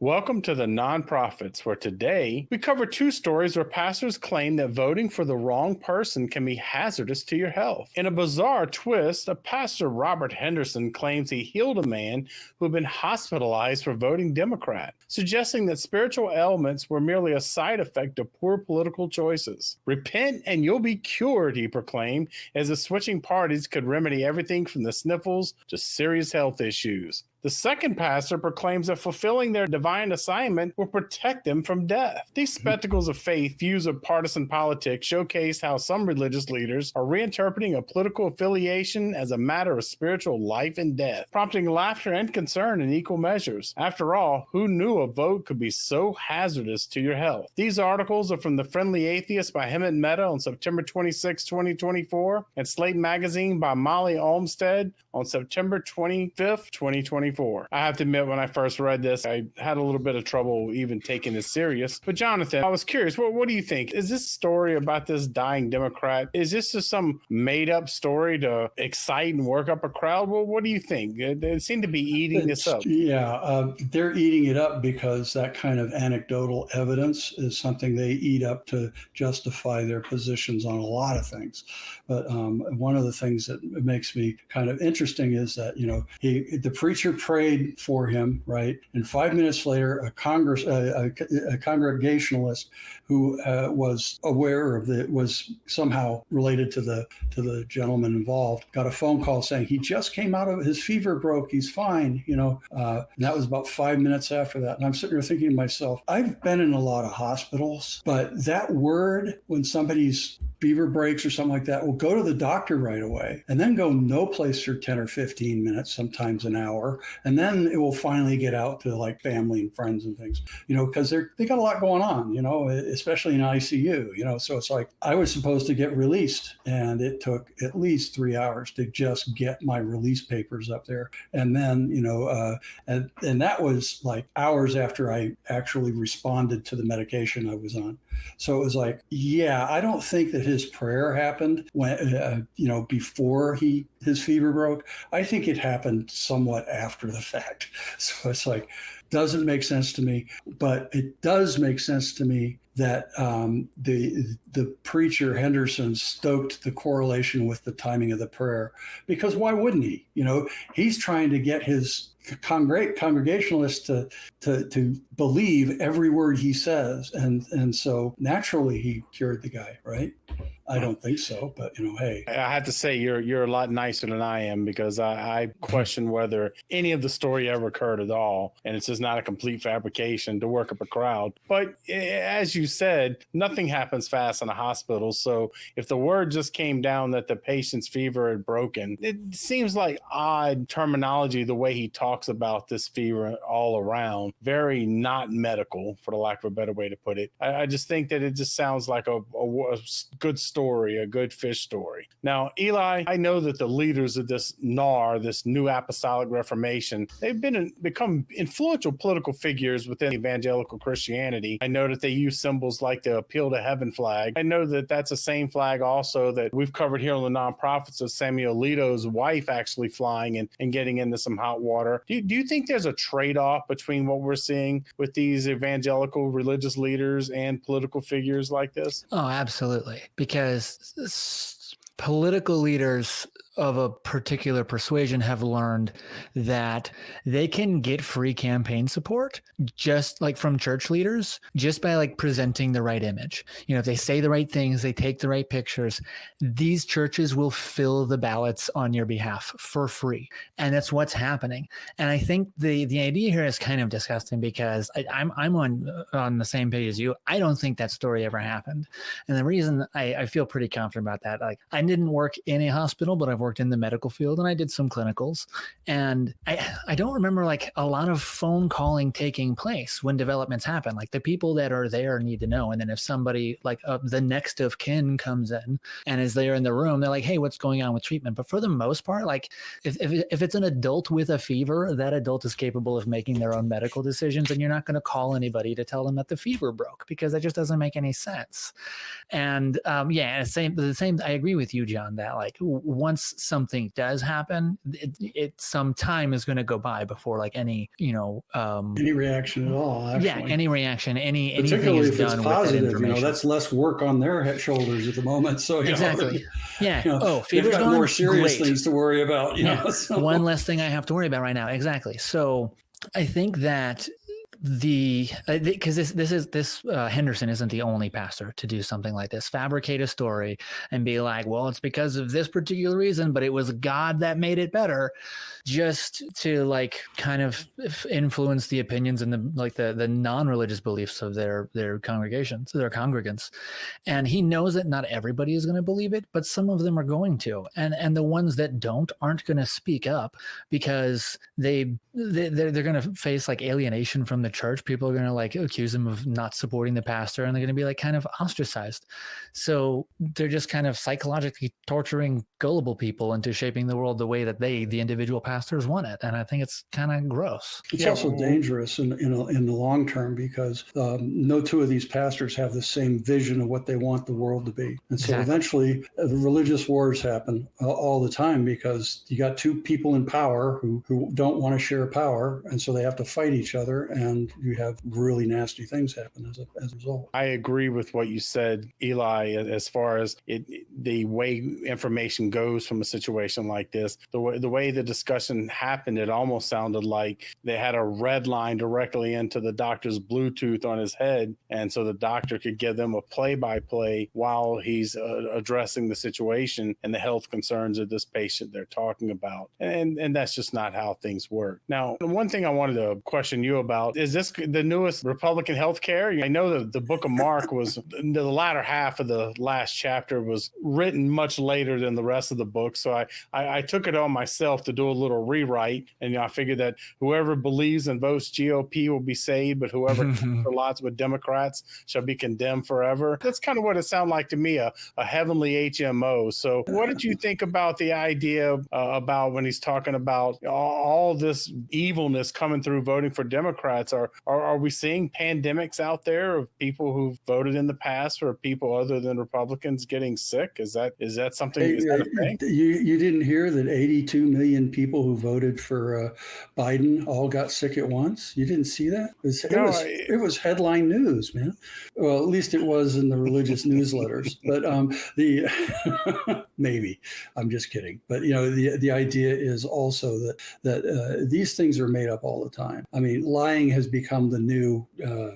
Welcome to the Nonprofits, where today we cover two stories where pastors claim that voting for the wrong person can be hazardous to your health. In a bizarre twist, a pastor, Robert Henderson, claims he healed a man who had been hospitalized for voting Democrat, suggesting that spiritual ailments were merely a side effect of poor political choices. Repent and you'll be cured, he proclaimed, as the switching parties could remedy everything from the sniffles to serious health issues. The second pastor proclaims that fulfilling their divine assignment will protect them from death. These spectacles of faith, views of partisan politics, showcase how some religious leaders are reinterpreting a political affiliation as a matter of spiritual life and death, prompting laughter and concern in equal measures. After all, who knew a vote could be so hazardous to your health? These articles are from The Friendly Atheist by Him and Meta on September 26, 2024, and Slate Magazine by Molly Olmstead on September 25th, 2024. I have to admit, when I first read this, I had a little bit of trouble even taking this serious. But Jonathan, I was curious, what do you think? Is this story about this dying Democrat, is this just some made-up story to excite and work up a crowd? Well, what do you think? They seem to be eating this up. Yeah, they're eating it up because that kind of anecdotal evidence is something they eat up to justify their positions on a lot of things. But one of the things that makes me kind of interesting is that, the preacher prayed for him, right? And 5 minutes later, a congregationalist who was aware of it, was somehow related to the gentleman involved, got a phone call saying he just came out of his fever broke, he's fine, and that was about 5 minutes after that. And I'm sitting there thinking to myself, I've been in a lot of hospitals, but that word, when somebody's fever breaks or something like that, will go to the doctor right away and then go no place for 10 or 15 minutes, sometimes an hour. And then it will finally get out to like family and friends and things, because they got a lot going on, especially in ICU, so it's like I was supposed to get released and it took at least 3 hours to just get my release papers up there. And then, and that was like hours after I actually responded to the medication I was on. So it was like, yeah, I don't think that his prayer happened when, before his fever broke. I think it happened somewhat after the fact. So it's like, doesn't make sense to me, but it does make sense to me that the preacher Henderson stoked the correlation with the timing of the prayer, because why wouldn't he? He's trying to get his congregationalists to believe every word he says, and so naturally he cured the guy, right? I don't think so, but hey. I have to say you're a lot nicer than I am, because I question whether any of the story ever occurred at all, and it's just not a complete fabrication to work up a crowd. But as you said, nothing happens fast in a hospital, so if the word just came down that the patient's fever had broken, it seems like odd terminology the way he talks about this fever all around, very not medical, for the lack of a better way to put it. I just think that it just sounds like a good story, a good fish story. Now, Eli, I know that the leaders of this NAR, this New Apostolic Reformation, they've become influential political figures within evangelical Christianity. I know that they use symbols like the Appeal to Heaven flag. I know that that's the same flag also that we've covered here on the Nonprofits of Samuel Alito's wife actually flying and getting into some hot water. Do you think there's a trade-off between what we're seeing with these evangelical religious leaders and political figures like this? Oh, absolutely. Because political leaders of a particular persuasion have learned that they can get free campaign support just like from church leaders, just by like presenting the right image. If they say the right things, they take the right pictures, these churches will fill the ballots on your behalf for free. And that's what's happening. And I think the idea here is kind of disgusting, because I'm on the same page as you. I don't think that story ever happened. And the reason I feel pretty confident about that, like I didn't work in a hospital, but I've worked in the medical field and I did some clinicals, and I don't remember like a lot of phone calling taking place when developments happen. Like the people that are there need to know. And then if somebody like the next of kin comes in and is there in the room, they're like, hey, what's going on with treatment? But for the most part, like if it's an adult with a fever, that adult is capable of making their own medical decisions, and you're not going to call anybody to tell them that the fever broke, because that just doesn't make any sense. And the same. I agree with you, John, that like once once something does happen, some time is going to go by before like any any reaction at all. Actually, any reaction, anything particularly is if it's done positive. with that information. That's less work on their shoulders at the moment. So exactly, yeah. They've Fever's got gone? more serious Great. things to worry about. So. One less thing I have to worry about right now. Exactly. So I think that because this Henderson isn't the only pastor to do something like this, fabricate a story and be like, well, it's because of this particular reason, but it was God that made it better, just to like kind of influence the opinions and the non-religious beliefs of their congregations, their congregants. And he knows that not everybody is going to believe it, but some of them are going to, and the ones that aren't going to speak up because they're going to face like alienation from the church. People are going to like accuse them of not supporting the pastor, and they're going to be like kind of ostracized. So they're just kind of psychologically torturing gullible people into shaping the world the way that the individual pastors want it. And I think it's kind of gross. It's also dangerous in the long term because no two of these pastors have the same vision of what they want the world to be. And so eventually the religious wars happen all the time because you got two people in power who don't want to share power. And so they have to fight each other, and you have really nasty things happen as a result. I agree with what you said, Eli, as far as the way information goes from a situation like this. The way the discussion happened, it almost sounded like they had a red line directly into the doctor's Bluetooth on his head, and so the doctor could give them a play-by-play while he's addressing the situation and the health concerns of this patient they're talking about. And that's just not how things work. Now, one thing I wanted to question you about, is this the newest Republican health care? I know that the book of Mark was, the latter half of the last chapter was written much later than the rest of the book. So I took it on myself to do a little rewrite. And I figured that whoever believes and votes GOP will be saved, but whoever lots with Democrats shall be condemned forever. That's kind of what it sounded like to me, a heavenly HMO. So what did you think about the idea about when he's talking about all this evilness coming through voting for Democrats? Are we seeing pandemics out there of people who've voted in the past or people other than Republicans getting sick? Is that something? Is that a thing? You didn't hear that 82 million people who voted for Biden all got sick at once? You didn't see that? It was headline news, man. Well, at least it was in the religious newsletters. But maybe I'm just kidding. But the idea is also that these things are made up all the time. I mean, lying has become the new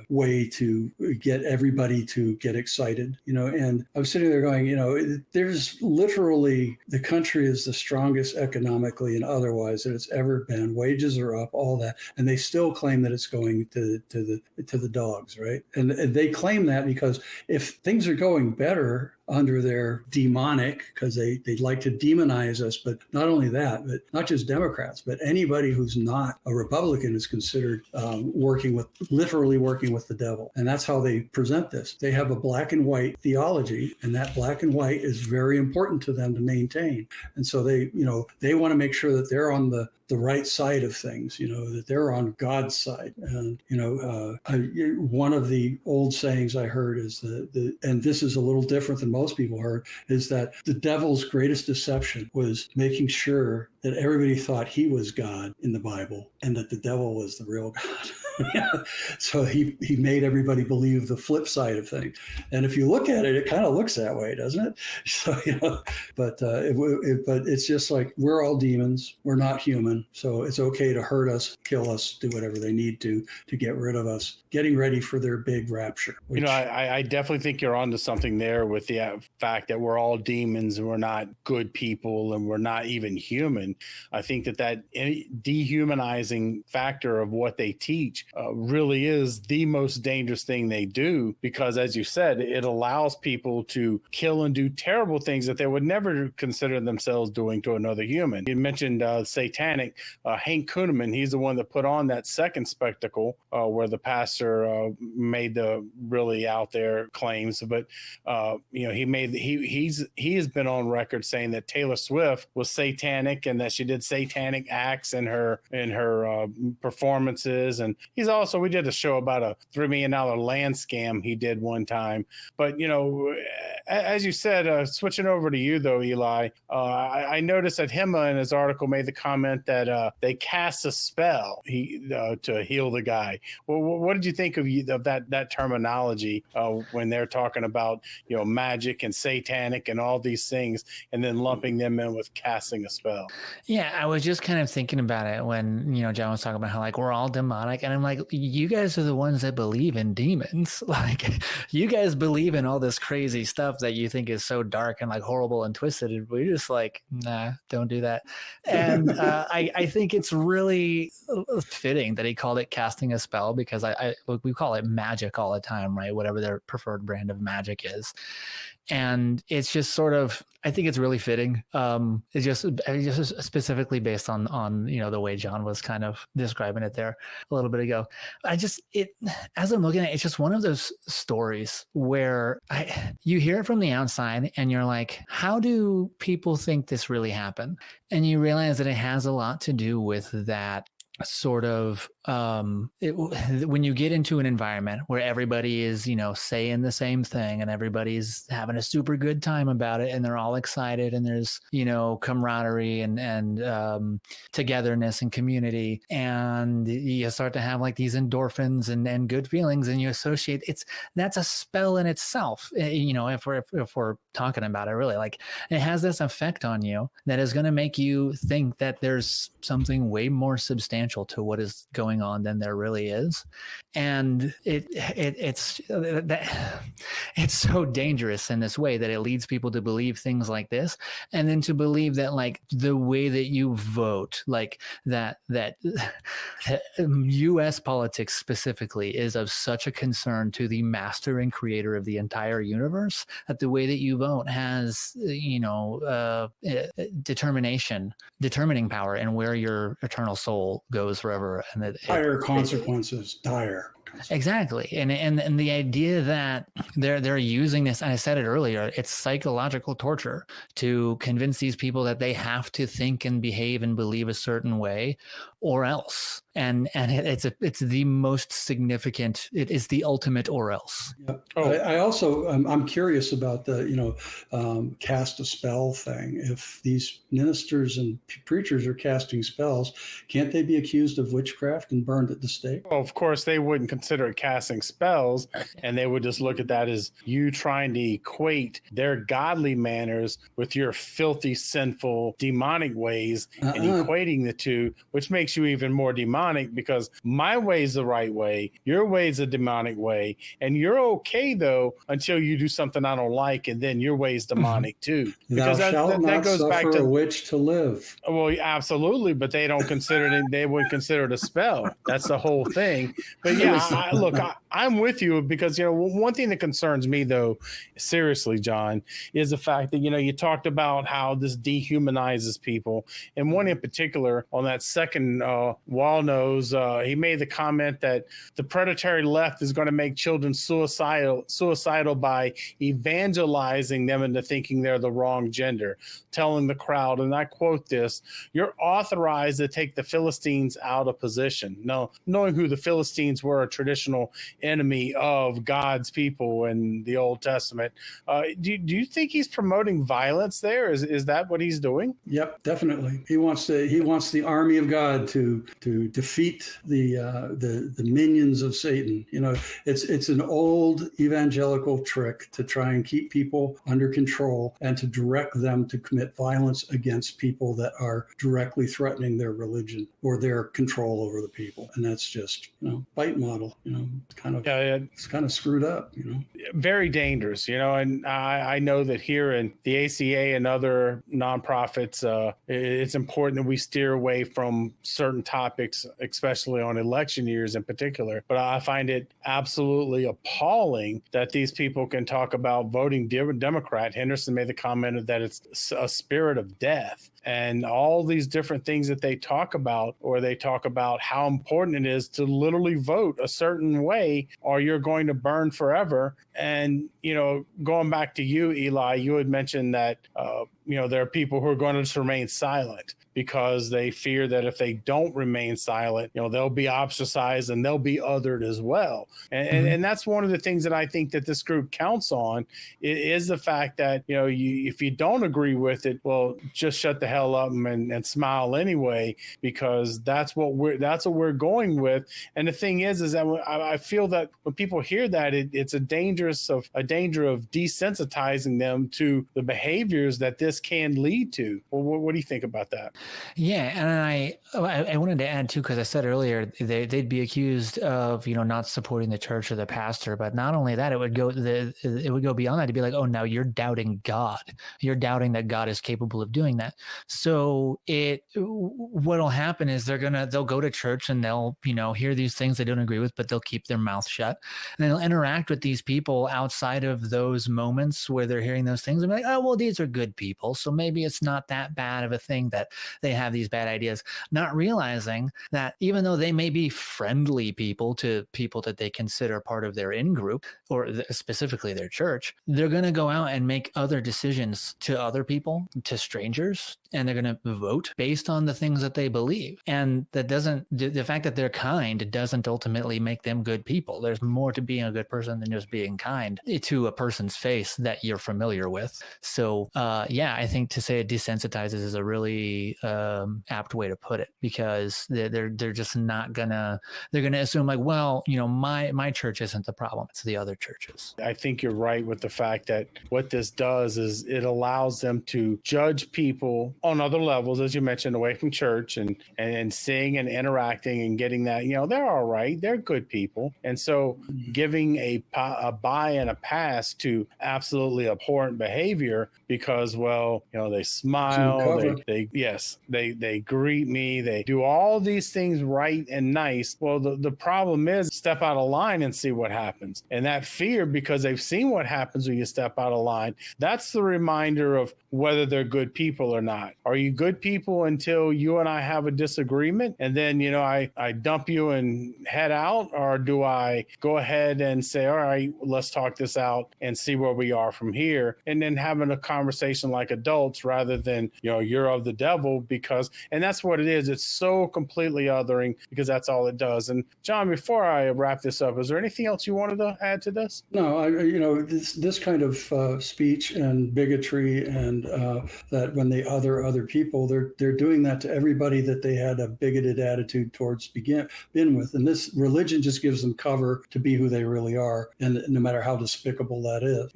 way to get everybody to get excited. And I'm sitting there going, there's literally, the country is the strongest economically and otherwise that it's ever been. Wages are up, all that, and they still claim that it's going to the dogs, right? And they claim that because if things are going better under their demonic, because they like to demonize us, but not only that, but not just Democrats, but anybody who's not a Republican is considered literally working with the devil. And that's how they present this. They have a black and white theology, and that black and white is very important to them to maintain. And so they want to make sure that they're on the right side of things, that they're on God's side. And, one of the old sayings I heard is and this is a little different than most people heard, is that the devil's greatest deception was making sure that everybody thought he was God in the Bible and that the devil was the real God. So he made everybody believe the flip side of things. And if you look at it, it kind of looks that way, doesn't it? So, but it's just like, we're all demons. We're not human. So it's okay to hurt us, kill us, do whatever they need to get rid of us, getting ready for their big rapture. I definitely think you're onto something there with the fact that we're all demons and we're not good people and we're not even human. I think that dehumanizing factor of what they teach really is the most dangerous thing they do, because as you said, it allows people to kill and do terrible things that they would never consider themselves doing to another human. You mentioned satanic. Hank Kuhneman, he's the one that put on that second spectacle where the pastor made the really out there claims, but he has been on record saying that Taylor Swift was satanic and that she did satanic acts in her performances, and he's also, we did a show about a $3 million land scam he did one time. But, as you said, switching over to you though, Eli, I noticed that Hema in his article made the comment that they cast a spell to heal the guy. Well, what did you think of that terminology when they're talking about, magic and satanic and all these things, and then lumping them in with casting a spell? Yeah, I was just kind of thinking about it when, John was talking about how like we're all demonic. And I'm like, you guys are the ones that believe in demons. Like you guys believe in all this crazy stuff that you think is so dark and like horrible and twisted. And we're just like, nah, don't do that. And I think it's really fitting that he called it casting a spell, because we call it magic all the time, right? Whatever their preferred brand of magic is. And it's just sort of, I think it's really fitting. It's just specifically based on the way John was kind of describing it there a little bit ago. As I'm looking at it, it's just one of those stories where you hear it from the outside and you're like, how do people think this really happened? And you realize that it has a lot to do with that sort of when you get into an environment where everybody is saying the same thing and everybody's having a super good time about it and they're all excited and there's camaraderie and togetherness and community, and you start to have like these endorphins and good feelings, and you associate that's a spell in itself. If we're talking about it, really, like it has this effect on you that is going to make you think that there's something way more substantial to what is going on than there really is. And it's so dangerous in this way that it leads people to believe things like this, and then to believe that like the way that you vote, like that US politics specifically is of such a concern to the master and creator of the entire universe, that the way that you vote has determining power and where your eternal soul goes forever. And dire consequences. Exactly. And the idea that they're using this, and I said it earlier, it's psychological torture to convince these people that they have to think and behave and believe a certain way or else. And it's the most significant, it is the ultimate or else. Yep. Oh. I also, I'm curious about the, cast a spell thing. If these ministers and preachers are casting spells, can't they be accused of witchcraft and burned at the stake? Well, of course, they wouldn't consider it casting spells, and they would just look at that as you trying to equate their godly manners with your filthy, sinful, demonic ways and equating the two, which makes you even more demonic, because my way is the right way, your way is a demonic way, and you're okay though until you do something I don't like, and then your way is demonic too. Because that goes back to a witch to live. Well, absolutely, but they don't consider it. They wouldn't consider it a spell. That's the whole thing. But yeah, I'm with you, because one thing that concerns me though, seriously, John, is the fact that you talked about how this dehumanizes people, and one in particular on that second wall nose, he made the comment that the predatory left is going to make children suicidal by evangelizing them into thinking they're the wrong gender, telling the crowd, and I quote this, "You're authorized to take the Philistines out of position." Now, knowing who the Philistines were, a traditional enemy of God's people in the Old Testament, do you think he's promoting violence there? Is that what he's doing? Yep, definitely. He wants the army of God to defeat the minions of Satan. It's an old evangelical trick to try and keep people under control and to direct them to commit violence against people that are directly threatening their religion or their control over the people. And that's just bite model. It's kind of screwed up. Very dangerous. And I know that here in the ACA and other nonprofits, it's important that we steer away from certain topics, especially on election years in particular. But I find it absolutely appalling that these people can talk about voting Democrat. Henderson made the comment that it's a spirit of death. And all these different things that they talk about, or they talk about how important it is to literally vote a certain way or you're going to burn forever. And, going back to you, Eli, you had mentioned that, there are people who are going to just remain silent. because they fear that if they don't remain silent, they'll be ostracized and they'll be othered as well. And that's one of the things that I think that this group counts on is the fact that, if you don't agree with it, well, just shut the hell up and smile anyway, because that's what we're going with. And the thing is that I feel that when people hear that, it's a danger of desensitizing them to the behaviors that this can lead to. Well, what do you think about that? Yeah, and I wanted to add too, because I said earlier they'd be accused of not supporting the church or the pastor, but not only that, it would go beyond that to be like, oh, now you're doubting God. You're doubting that God is capable of doing that. So what'll happen is they'll go to church and they'll hear these things they don't agree with, but they'll keep their mouth shut, and they'll interact with these people outside of those moments where they're hearing those things and be like, oh, well, these are good people, so maybe it's not that bad of a thing that they have these bad ideas, not realizing that even though they may be friendly people to people that they consider part of their in-group or specifically their church, they're going to go out and make other decisions to other people, to strangers, and they're going to vote based on the things that they believe. And the fact that they're kind doesn't ultimately make them good people. There's more to being a good person than just being kind to a person's face that you're familiar with. So I think to say it desensitizes is a really apt way to put it, because they're just not they're gonna assume like, well, my church isn't the problem, it's the other churches. I think you're right with the fact that what this does is it allows them to judge people on other levels, as you mentioned, away from church and seeing and interacting and getting that, they're all right, they're good people. And so giving a buy and a pass to absolutely abhorrent behavior because, well, they smile, they greet me, they do all these things right and nice. Well, the problem is step out of line and see what happens. And that fear, because they've seen what happens when you step out of line, that's the reminder of whether they're good people or not. Are you good people until you and I have a disagreement and then, I dump you and head out? Or do I go ahead and say, all right, let's talk this out and see where we are from here, and then having a conversation like adults rather than, you're of the devil, and that's what it is. It's so completely othering because that's all it does. And John, before I wrap this up, is there anything else you wanted to add to this? No, this kind of speech and bigotry and that when they other people, they're doing that to everybody that they had a bigoted attitude towards begin with. And this religion just gives them cover to be who they really are. And no matter how despicable that is,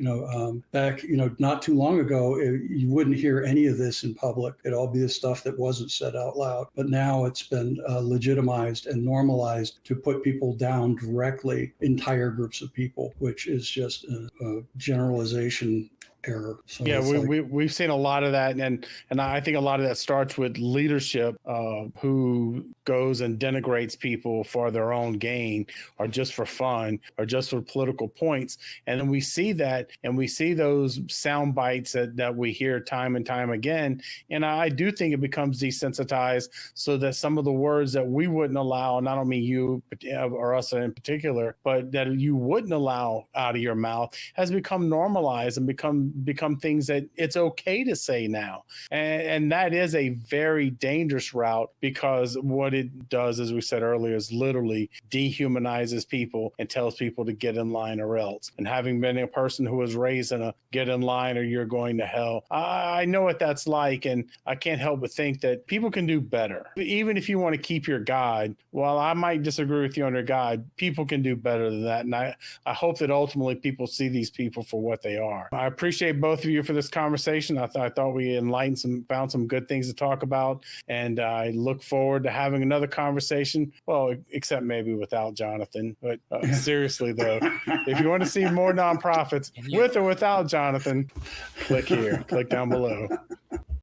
back, not too long ago, you wouldn't hear any of this in public. It'd all be the stuff that wasn't said out loud. But now it's been legitimized and normalized to put people down directly, entire groups of people, which is just a generalization error. So yeah, we've seen a lot of that, and I think a lot of that starts with leadership who goes and denigrates people for their own gain or just for fun or just for political points. And then we see that, and we see those sound bites that we hear time and time again. And I do think it becomes desensitized so that some of the words that we wouldn't allow, and I don't mean you or us in particular, but that you wouldn't allow out of your mouth has become normalized and become things that it's okay to say now. And that is a very dangerous route, because what it does, as we said earlier, is literally dehumanizes people and tells people to get in line or else. And having been a person who was raised in a get in line or you're going to hell, I know what that's like. And I can't help but think that people can do better. Even if you want to keep your God, while I might disagree with you on your God, people can do better than that. And I hope that ultimately people see these people for what they are. I appreciate both of you for this conversation. I thought we enlightened found some good things to talk about. And I look forward to having another conversation. Well, except maybe without Jonathan. But seriously, though, if you want to see more nonprofits with or without Jonathan, click here, click down below.